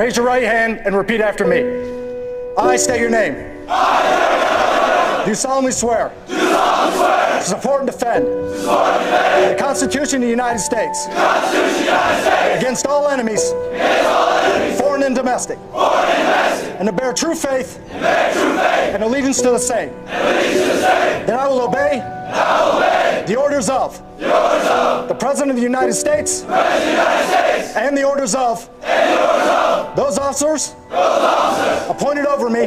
Raise your right hand and repeat after me. I state your name. Do solemnly swear to support and defend the Constitution of the United States against all enemies, foreign and domestic, and to bear true faith and allegiance to the same. That I will obey the orders of the President of the United States and the orders of those officers appointed over me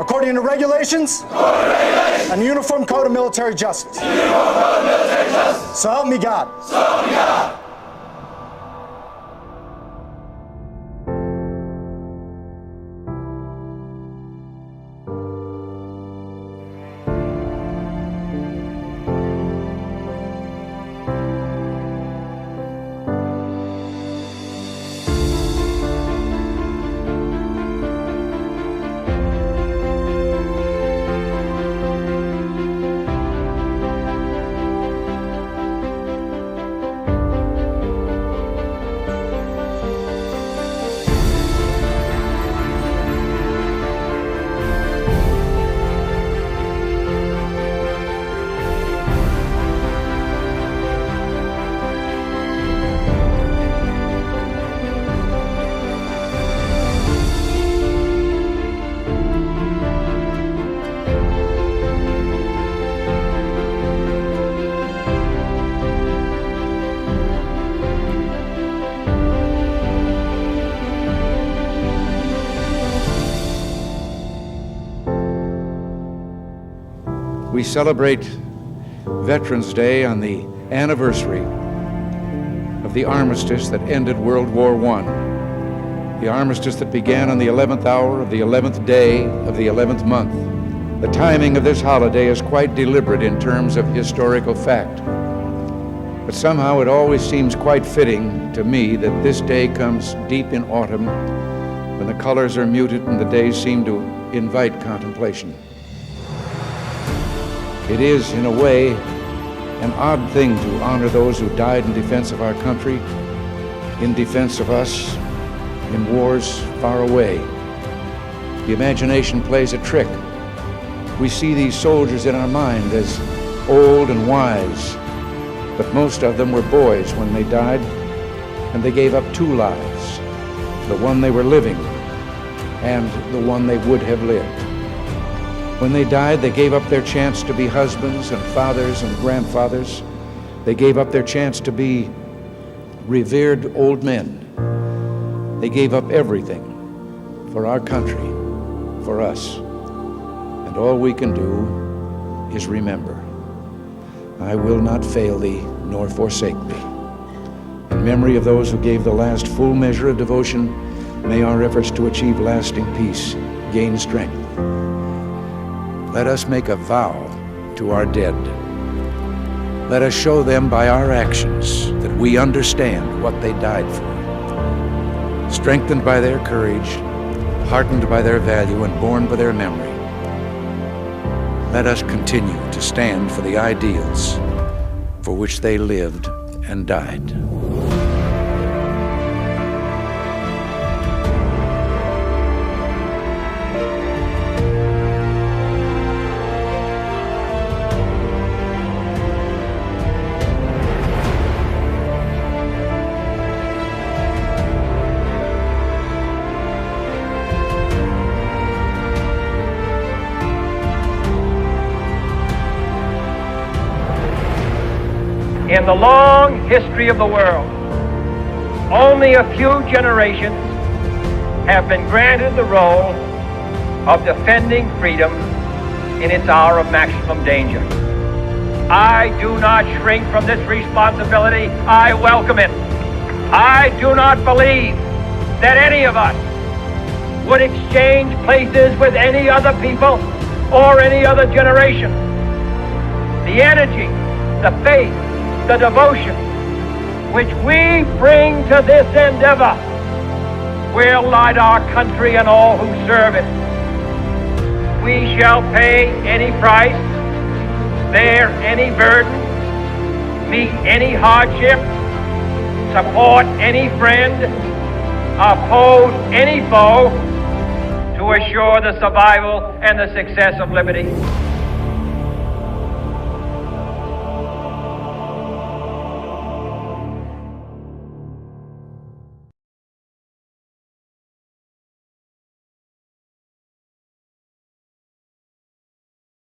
according to regulations and the Uniform Code of Military Justice. So help me God. We celebrate Veterans Day on the anniversary of the armistice that ended World War I. The armistice that began on the 11th hour of the 11th day of the 11th month. The timing of this holiday is quite deliberate in terms of historical fact. But somehow it always seems quite fitting to me that this day comes deep in autumn when the colors are muted and the days seem to invite contemplation. It is, in a way, an odd thing to honor those who died in defense of our country, in defense of us, in wars far away. The imagination plays a trick. We see these soldiers in our mind as old and wise, but most of them were boys when they died, and they gave up two lives, the one they were living and the one they would have lived. When they died, they gave up their chance to be husbands and fathers and grandfathers. They gave up their chance to be revered old men. They gave up everything for our country, for us. And all we can do is remember. I will not fail thee nor forsake thee. In memory of those who gave the last full measure of devotion, may our efforts to achieve lasting peace gain strength. Let us make a vow to our dead. Let us show them by our actions that we understand what they died for. Strengthened by their courage, heartened by their value, and borne by their memory, let us continue to stand for the ideals for which they lived and died. In the long history of the world, only a few generations have been granted the role of defending freedom in its hour of maximum danger. I do not shrink from this responsibility. I welcome it. I do not believe that any of us would exchange places with any other people or any other generation. The energy, the faith, the devotion which we bring to this endeavor will light our country and all who serve it. We shall pay any price, bear any burden, meet any hardship, support any friend, oppose any foe to assure the survival and the success of liberty.